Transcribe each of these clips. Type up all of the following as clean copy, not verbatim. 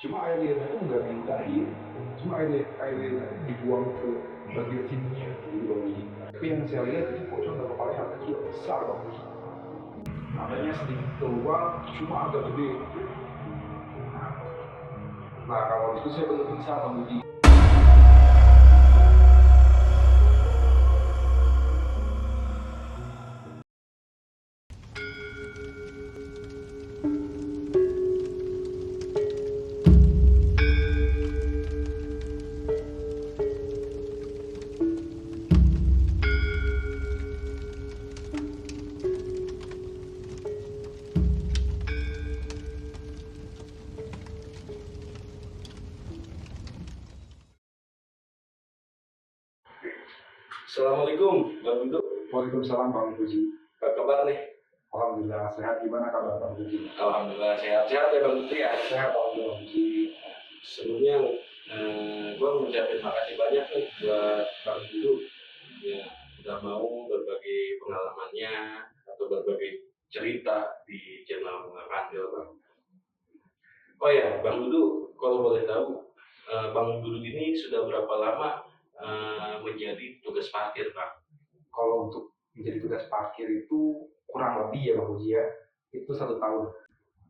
Cuma air liurnya itu nggak diudahin, cuma air dibuang ke bagian sininya gitu Bang Uji. Tapi yang saya lihat itu pocong dan kepalanya agak kecil, besar Bang Uji. Matanya sedikit keluar, cuma agak gede. Nah kalau itu saya belum bisa Bang Uji. Assalamualaikum, Bang Dudu. Waalaikumsalam Bang Uji. Apa kabar nih? Alhamdulillah sehat. Gimana kabar Bang Uji? Alhamdulillah sehat-sehat ya Bang Dudu ya. Sehat Alhamdulillah Bang Uji. Sebelumnya, gue mengucapkan makasih banyak nih buat Bang Dudu yang udah mau berbagi pengalamannya atau berbagi cerita di channel Kandil, Bang. Oh ya, Bang Dudu, kalau boleh tahu, Bang Dudu ini sudah berapa lama menjadi tugas parkir, Bang? Kalau untuk menjadi tugas parkir itu kurang lebih ya Bang Uji ya, itu 1 tahun.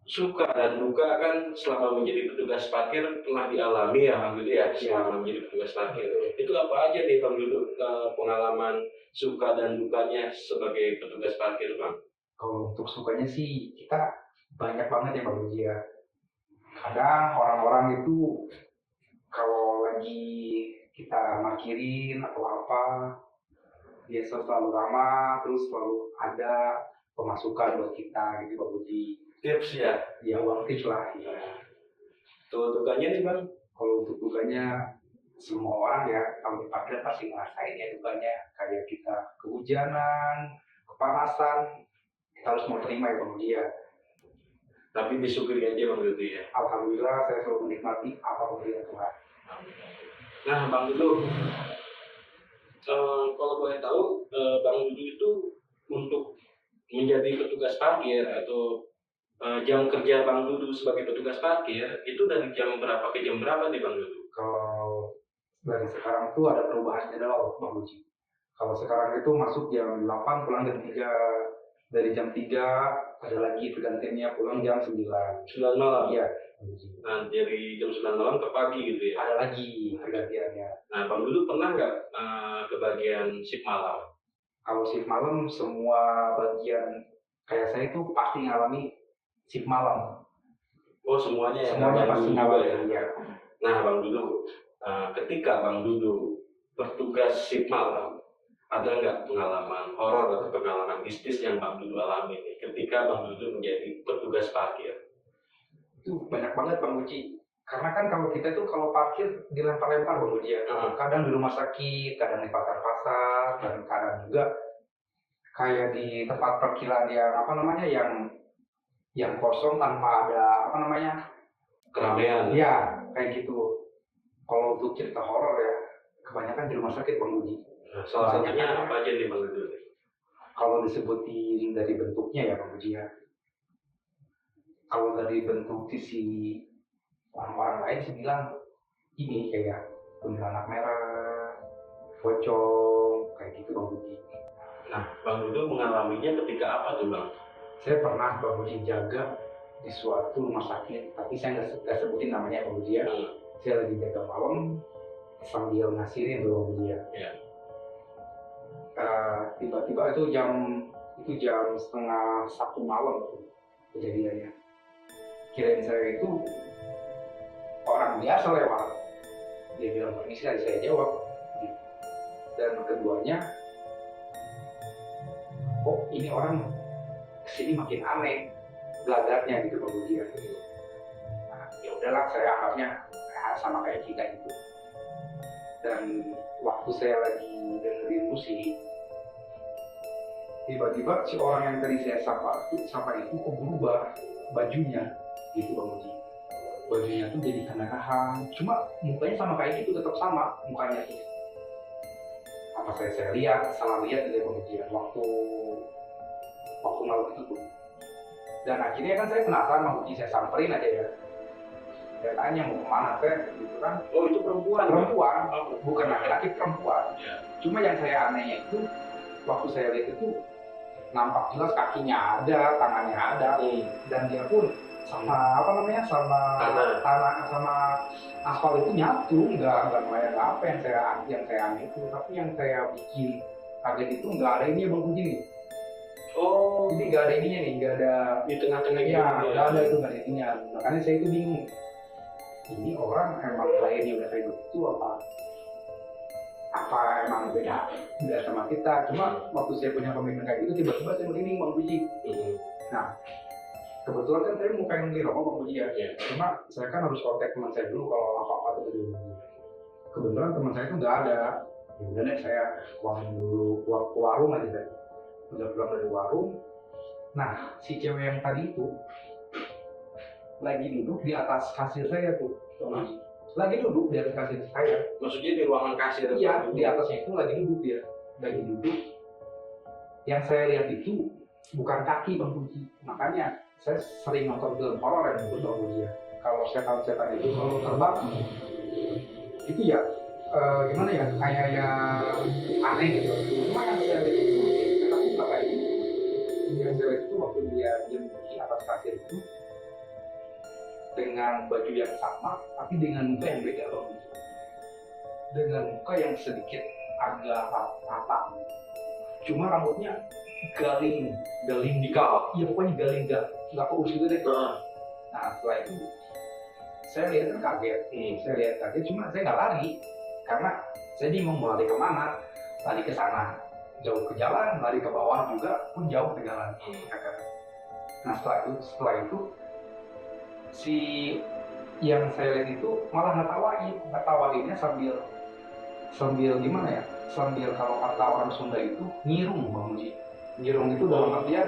Suka dan duka kan selama menjadi petugas parkir pernah dialami ya Bang Dudu ya, selama menjadi petugas parkir. Itu apa aja nih Bang Dudu pengalaman suka dan dukanya sebagai petugas parkir, Bang? Kalau untuk sukanya sih kita banyak banget ya Bang Uji ya. Kadang orang-orang itu kalau lagi kita parkirin atau apa, dia selalu ramah, terus selalu ada pemasukan buat kita gitu Bang Uji. Tips ya? Ya uang tips lah gitu. Tuh dukanya nih Bang? Kalau untuk dukanya, semua orang ya kalau di parkir pasti ngerasain ya dukanya. Kayak kita kehujanan, kepanasan, kita harus mau terima ya Bang Uji ya. Tapi disyukuri aja Bang Dudu ya. Alhamdulillah saya selalu menikmati apa pemberian Tuhan. Nah Bang Dudu, kalau boleh tahu Bang Dudu itu untuk menjadi petugas parkir atau jam kerja Bang Dudu sebagai petugas parkir itu dari jam berapa ke jam berapa nih Bang Dudu? Kalau dari sekarang tuh ada perubahan jadwal Bang Uji. Kalau sekarang itu masuk jam 8 pulang jam 3. Dari jam 3 ada lagi pergantiannya pulang jam 9. 9 malam? Iya. Nah dari jam 9 malam ke pagi gitu ya? Ada lagi pergantiannya. Nah Bang Dudu pernah nggak kebagian shift malam? Kalau shift malam semua bagian kayak saya itu pasti ngalami shift malam. Oh semuanya ya? Semuanya pasti ngalami ya. Nah Bang Dudu, ketika Bang Dudu bertugas shift malam, ada nggak pengalaman horor atau pengalaman mistis yang Bang Dudu alami nih ketika Bang Dudu menjadi petugas parkir? Itu banyak banget Bang Uji. Karena kan kalau kita tuh kalau parkir dilempar-lempar Bang Uji ya. Kadang di rumah sakit, kadang di pasar-pasar, dan kadang juga kayak di tempat parkiran yang apa namanya yang kosong tanpa ada apa namanya Keramaian? ya kayak gitu. Kalau untuk cerita horor ya kebanyakan di rumah sakit Bang Uji. Nah, salah satunya apa aja nih Bang Dudu? Kalau disebutin dari bentuknya ya Bang Uji ya, kalau dari bentuk sisi orang-orang lain sih bilang ini kayak kuntilanak merah, pocong, kayak gitu Bang Uji. Nah, Bang Dudu mengalaminya ketika apa tuh Bang? Saya pernah Bang Uji jaga di suatu rumah sakit, tapi saya nggak sebutin namanya Bang Uji ya. Saya lagi jaga malam sambil ngasihin tuh Bang Uji ya. Tiba-tiba itu jam 1:30 malam tuh kejadiannya. Kirain saya itu orang biasa lewat. Dia bilang permisi, saya jawab. Dan keduanya, kok ini orang kesini makin aneh, belagatnya gitu Bang Uji ya. Nah, ya udahlah saya anggapnya sama kayak kita gitu. Dan waktu saya lagi dengerin musik, tiba-tiba si orang yang tadi saya sapa itu kok berubah bajunya gitu Bang Uji. Bajunya tuh jadi kemerah, cuma mukanya sama kayak gitu, tetap sama mukanya tuh. Apa saya lihat, salah lihat gitu Bang Uji waktu malam itu tuh. Dan akhirnya kan saya penasaran Bang Uji, saya samperin aja ya. Saya tanya mau kemana teh, gitu kan. Oh itu perempuan? Perempuan, Oh. bukan laki-laki, perempuan. Ya. Cuma yang saya anehnya itu, waktu saya lihat itu nampak jelas kakinya ada, tangannya ada, dan dia pun sama apa namanya, sama tanah sama aspal itu nyatu, nggak kayak apa yang saya aneh itu. Tapi yang saya bikin kaget itu nggak ada ini Bang Puji nih. Oh, jadi nggak ada ininya nih, nggak ada di tengah-tengah ya, nggak ada itu, nggak ada ininya. Makanya saya itu bingung, ini orang emang lahirnya udah kayak gitu apa emang beda sama kita. Cuma waktu saya punya pemikiran kayak gitu, tiba-tiba saya merinding Bang Puji. Nah, kebetulan kan saya mau pengen beli rokok Bang Puji ya. Cuma saya kan harus kontak teman saya dulu kalau apa-apa tuh dulu. Kebetulan teman saya itu nggak ada. Ya udah deh, saya keluarin dulu ke warung aja deh. Udah pulang dari warung. Nah, si cewek yang tadi itu lagi duduk di atas kasir saya tuh. Lagi duduk di atas kasir saya. Maksudnya di ruangan kasir? Iya, di atasnya itu lagi duduk dia. Lagi duduk. Yang saya lihat itu bukan kaki Bang Puji. Makanya saya sering nonton film horor yang disebut Bang Puji ya. Kalau setan-setan itu kalau terbang itu ya gimana ya, kayak yang aneh gitu. Cuma yang saya lihat itu setan itu nggak kayak gitu. Yang saya lihat itu waktu dia di atas kasir itu dengan baju yang sama, tapi dengan muka yang beda Bang Puji. Dengan muka yang sedikit agak rata. Cuma rambutnya galing dikal. Iya pokoknya galing, nggak kurus gitu deh. Nah setelah itu saya lihat kan kaget. Saya lihat kaget, cuma saya nggak lari karena saya bingung mau lari kemana. Lari ke sana jauh ke jalan, lari ke bawah juga pun jauh ke jalan. Nah setelah itu si yang saya lihat itu malah ngetawainnya sambil gimana ya, sambil kalau kata orang Sunda itu ngirung Bang Puji. Ngirung itu dalam artian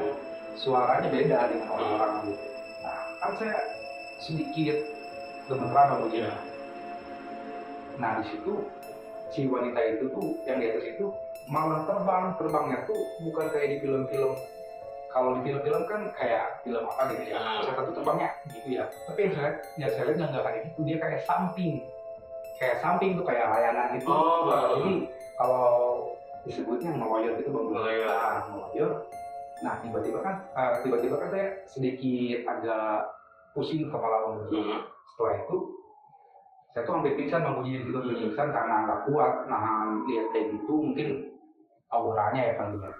suaranya beda dengan orang-orang gitu. Nah kan saya sedikit gemeteran Bang Puji. Nah di situ si wanita itu tuh yang di atas itu malah terbangnya tuh bukan kayak di film-film. Kalau di film-film kan kayak film apa gitu ya, saya tuh terbangnya gitu ya. Tapi yang saya lihat nggak kayak gitu, dia kayak samping tuh kayak layangan gitu. Jadi kalau disebutnya ngeloyor gitu Bang. Ngeloyor. Nah tiba-tiba kan saya sedikit agak pusing kepala Bang Puji. Setelah itu saya tuh hampir pingsan Bang Puji, gitu pingsan karena nggak kuat nahan lihat kayak gitu, mungkin auranya ya kali ya.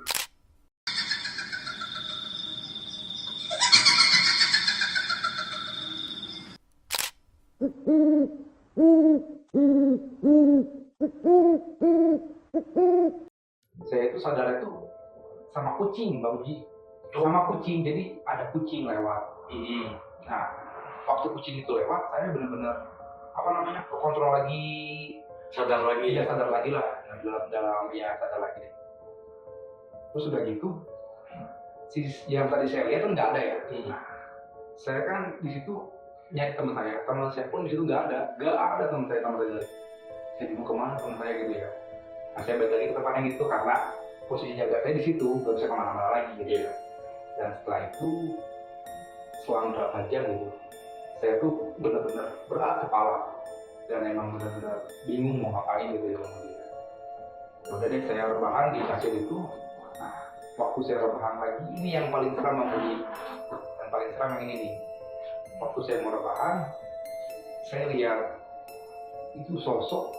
Saya itu sadar itu sama kucing Bang Puji, sama kucing. Jadi ada kucing lewat. Nah waktu kucing itu lewat, saya benar-benar apa namanya, kekontrol lagi, sadar lagi lah dalam sadar lagi deh. Terus udah gitu yang tadi saya lihat kan nggak ada ya. Nah saya kan di situ nyari teman saya pun di situ nggak ada teman saya. Saya bingung kemana teman saya gitu ya. Nah saya balik lagi ke tempatnya gitu karena posisi jaga saya di situ, nggak bisa kemana-mana lagi gitu ya. Dan setelah itu selang berapa jam gitu, saya tuh benar-benar berat kepala dan emang benar-benar bingung mau ngapain gitu ya. Udah deh saya rebahan di kasir itu. Nah waktu saya rebahan lagi, ini yang paling seram yang ini nih. Waktu saya mau rebahan, saya lihat itu sosok,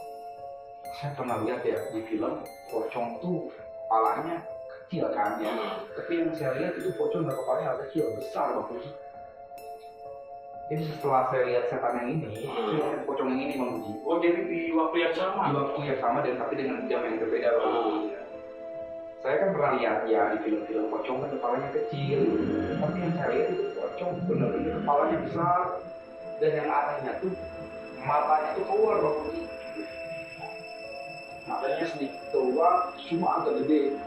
saya pernah lihat ya di film pocong tuh kepalanya kecil kan ya. Tapi yang saya lihat itu pocong dan kepalanya kecil, besar Bang Puji. Jadi setelah saya lihat setan yang ini, saya lihat pocong yang ini Bang Puji. Oh jadi di waktu yang sama? Di waktu yang sama dan tapi dengan jam yang berbeda Bang Puji. Saya kan pernah lihat ya di film-film pocong kan kepalanya kecil, tapi yang saya lihat itu pocong benar-benar kepalanya besar dan yang anehnya tuh matanya tuh keluar Bang Puji. Matanya sedikit keluar, cuma agak gede.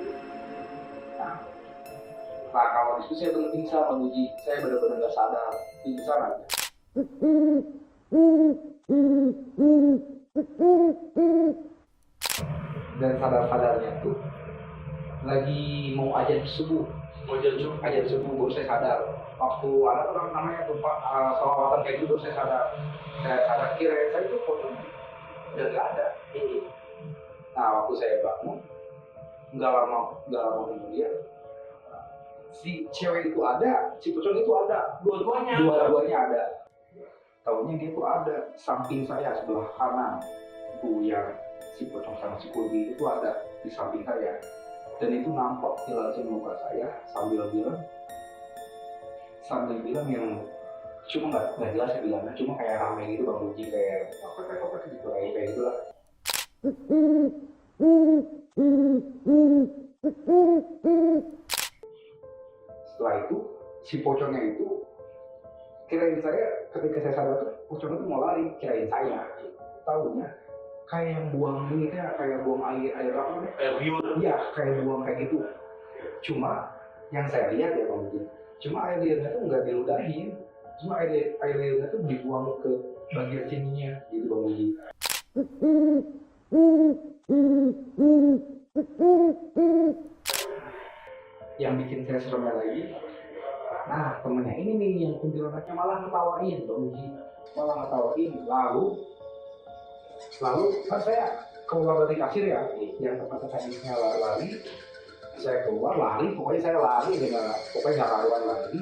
Nah kalau itu saya benar pingsan Bang Puji, saya benar-benar nggak sadar, pingsan aja. Dan sadar-sadarnya tuh lagi mau azan subuh. aja subuh baru saya sadar. Waktu ada tuh namanya tuh Pak, sholawatan kayak gitu saya sadar. Saya sadar kirain saya itu pocong udah nggak ada. Nah waktu saya bangun, nggak lama kemudian si cewek itu ada, si pocong itu ada, dua-duanya ada. Taunya dia tuh ada samping saya sebelah kanan, itu yang si pocong sama si kurbi itu ada di samping saya, dan itu nampak jelasin muka saya sambil bilang yang cuma nggak jelas ya bilangnya, cuma kayak rame gitu Bang Uji, kayak apa gitu kayak gitu lah. Setelah itu si pocongnya itu kirain saya, ketika saya sadar tuh pocong itu mau lari, kirain saya, tahunya kayak yang buang ini kayak buang air apa namanya, Air liur. Iya kayak buang kayak gitu. Cuma yang saya lihat ya Bang Uji, cuma air liurnya tuh nggak diludahin, cuma air liurnya tuh dibuang ke bagian sininya gitu Bang Uji. Yang bikin saya seremnya lagi, nah temennya ini nih yang kuntilanaknya malah ngetawain Bang Uji, lalu kan saya keluar dari kasir ya, yang tempat teknisnya lari, saya keluar lari, pokoknya saya lari dengan pokoknya nggak karuan lagi.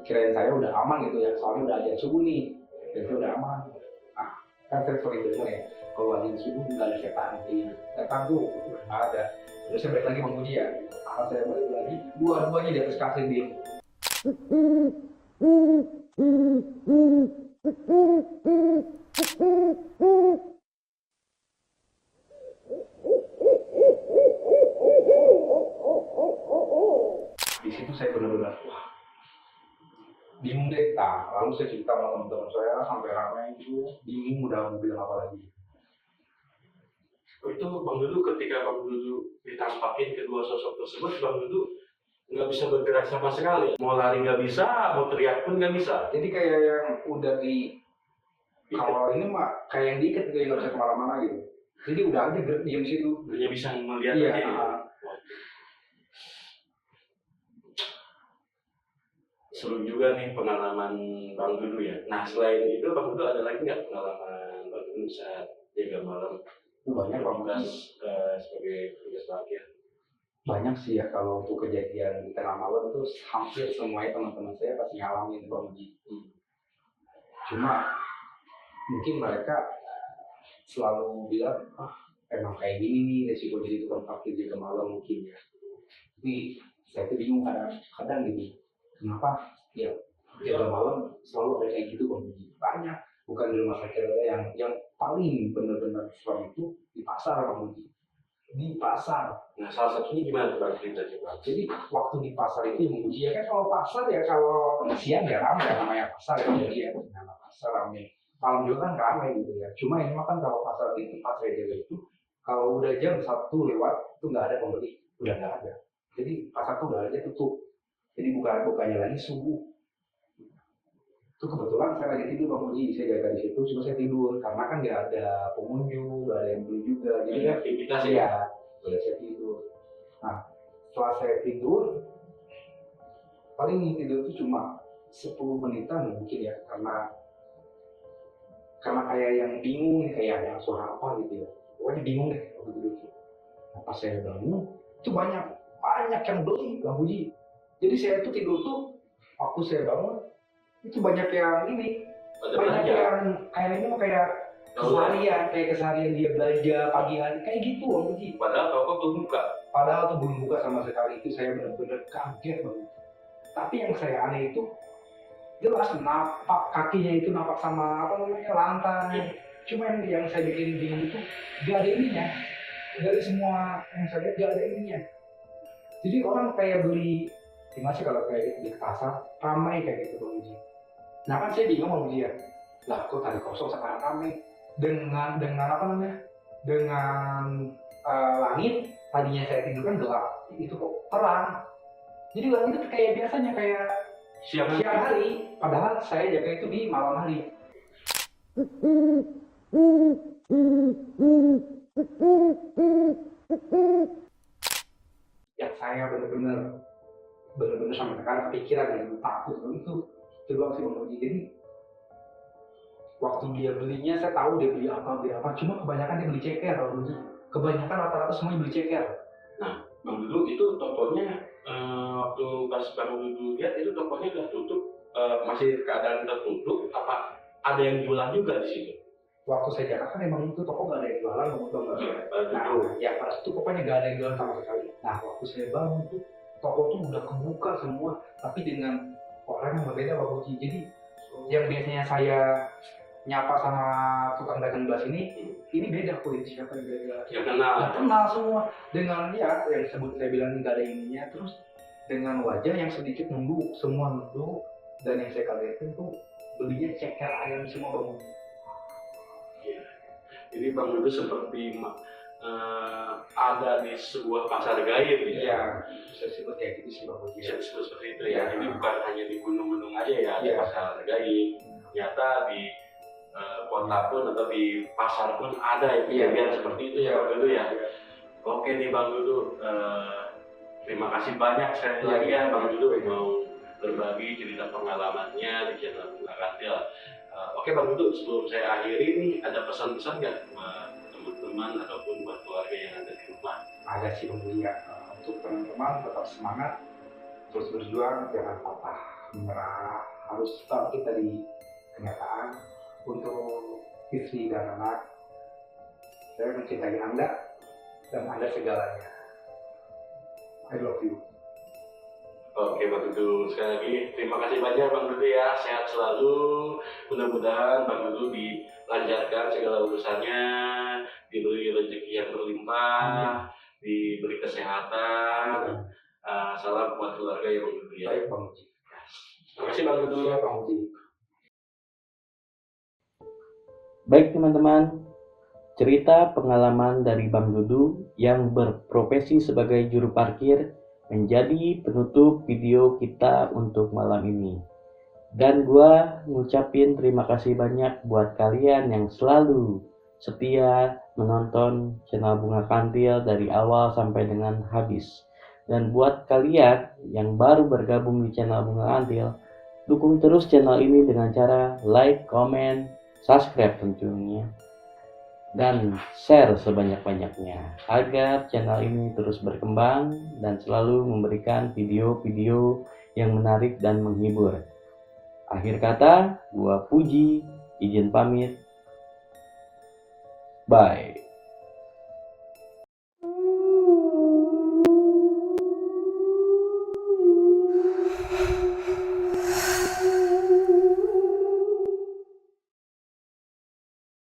Kirain saya udah aman gitu ya, soalnya udah ajan subuh nih, jadi udah aman. Nah kan saya sering dengar ya, kalau ajan subuh nggak ada setan tuh nggak ada. Terus saya balik lagi Bang Uji ya, pas saya balik lagi dua-duanya di atas kasir dia. Di situ saya benar-benar bingung deh. Nah, lalu saya cerita sama teman-teman saya sampai ramai itu, bingung udah mau bilang apa lagi. Itu Bang Dudu, ketika Bang Dudu ditampakin kedua sosok tersebut, Bang Dudu nggak bisa bergerak sama sekali. Mau lari nggak bisa, mau teriak pun nggak bisa. Jadi kayak yang udah di kalau ini mah kayak yang diikat gitu, nggak bisa kemana-mana gitu. Jadi udah aja diam di situ. Hanya bisa melihat Iya, aja. Ya. Seru juga nih pengalaman Bang Dudu ya. Nah selain itu Bang Dudu ada lagi nggak pengalaman Bang Dudu saat jaga malam? Banyak Bang, sebagai tugas parkir. Banyak sih ya, kalau untuk kejadian di tengah malam itu hampir semuanya teman-teman saya pasti ngalamin Bang Uji. Cuma mungkin mereka selalu bilang, emang kayak gini nih resiko jadi tukang parkir jaga malam mungkin ya. Tapi saya tuh bingung kadang gitu, kenapa ya jaga malam selalu ada kayak gitu Bang Uji. Banyak, bukan di rumah sakit aja, yang paling benar-benar serem itu di pasar Bang Uji. Di pasar. Nah salah satunya gimana tuh Bang cerita coba? Jadi waktu di pasar itu Bang Uji ya kan, kalau pasar ya kalau siang ya ramai, namanya pasar ya, jadi ya nama pasar ramai. Malam juga kan ramai gitu ya. Cuma ini mah kan kalau pasar di tempat saya jaga itu, kalau udah jam 1 lewat itu nggak ada pembeli, udah nggak ada. Jadi pasar tuh udah aja tutup. Jadi bukannya lagi subuh. Itu kebetulan saya lagi tidur Bang Uji, saya jaga di situ, cuma saya tidur karena kan nggak ada pengunjung, nggak ada yang beli juga, jadi kan aktivitas ya boleh saya tidur. Nah setelah saya tidur, paling tidur itu cuma 10 menitan mungkin ya, karena kayak yang bingung nih, kayak ada suara apa gitu ya, pokoknya bingung deh waktu tidur itu. Nah pas saya bangun itu banyak yang beli Bang Uji. Jadi saya tuh tidur tuh, waktu saya bangun itu banyak yang ini, banyak yang kayak ini mah kayak keseharian dia belanja pagi hari kayak gitu Bang Uji. Padahal toko tuh buka. Padahal tuh belum buka sama sekali. Itu saya benar-benar kaget Bang. Tapi yang saya aneh itu jelas napak kakinya itu napak sama apa namanya lantai. Cuma yang saya bikin bingung itu gak ada ininya. Dari semua yang saya lihat gak ada ininya. Jadi orang kayak beli, gimana sih kalau kayak di pasar ramai kayak gitu Bang Uji. Nah kan saya bingung Bang Uji ya, lah kok tadi kosong sekarang ramai, dengan apa namanya, dengan langit tadinya saya tidur kan gelap, itu kok terang. Jadi langit itu kayak biasanya kayak siang hari, padahal saya jaga itu di malam hari. yang saya bener-bener sampai sekarang kepikiran dan takut itu doang sih Bang Uji. Jadi waktu dia belinya saya tahu dia beli apa, cuma kebanyakan dia beli ceker Bang Uji. Kebanyakan rata-rata semuanya beli ceker. Nah, Bang Dudu itu tokonya waktu pas Bang Dudu lihat itu tokonya udah tutup, masih keadaan tertutup, apa ada yang jualan juga di situ? Waktu saya Jakarta memang itu toko nggak ada yang jualan, nah ya pada itu pokoknya nggak ada yang jualan sama sekali. Nah waktu saya bangun tuh toko tuh udah kebuka semua, tapi dengan orang yang berbeda Bang Uji. Jadi yang biasanya saya nyapa sama tukang dagang belas ini beda kok, ini siapa yang beda? Yang kenal semua dengan ya yang sebut saya bilang nggak ada ininya, terus dengan wajah yang sedikit nunduk, semua nunduk, dan yang saya kagetin tuh belinya ceker ayam semua Bang Uji. Jadi Bang Dudu seperti ada di sebuah pasar gaib ya? Iya, bisa disebut kayak gitu sih Bang Uji. Bisa disebut seperti itu ya. Jadi bukan hanya di gunung-gunung aja ya, ada pasar gaib. Ternyata di kota pun atau di pasar pun ada ya kejadian seperti itu ya Bang Dudu ya. Oke nih Bang Dudu, terima kasih banyak sekali lagi ya Bang Dudu mau berbagi cerita pengalamannya di channel Bunga Kantil. Oke Bang Dudu, sebelum saya akhiri nih, ada pesan-pesan nggak buat teman-teman ataupun buat keluarga yang ada di rumah? Ada sih Bang Uji ya, untuk teman-teman tetap semangat, terus berjuang, jangan patah menyerah, harus bangkit dari kenyataan. Untuk istri dan anak, saya mencintai Anda dan Anda segalanya. I love you. Oke Bang Dudu, sekali lagi terima kasih banyak Bang Dudu ya, sehat selalu, mudah-mudahan Bang Dudu dilancarkan segala urusannya, diberi rezeki yang berlimpah, diberi kesehatan, salam buat keluarga ya Bang Dudu ya. Baik Bang Uji. Terima kasih Bang Dudu. Ya Bang Uji. Baik teman-teman, cerita pengalaman dari Bang Dudu yang berprofesi sebagai juru parkir menjadi penutup video kita untuk malam ini. Dan gua ngucapin terima kasih banyak buat kalian yang selalu setia menonton channel Bunga Kantil dari awal sampai dengan habis. Dan buat kalian yang baru bergabung di channel Bunga Kantil, dukung terus channel ini dengan cara like, comment, subscribe tentunya, dan share sebanyak-banyaknya agar channel ini terus berkembang dan selalu memberikan video-video yang menarik dan menghibur. Akhir kata, gua Puji, izin pamit. Bye.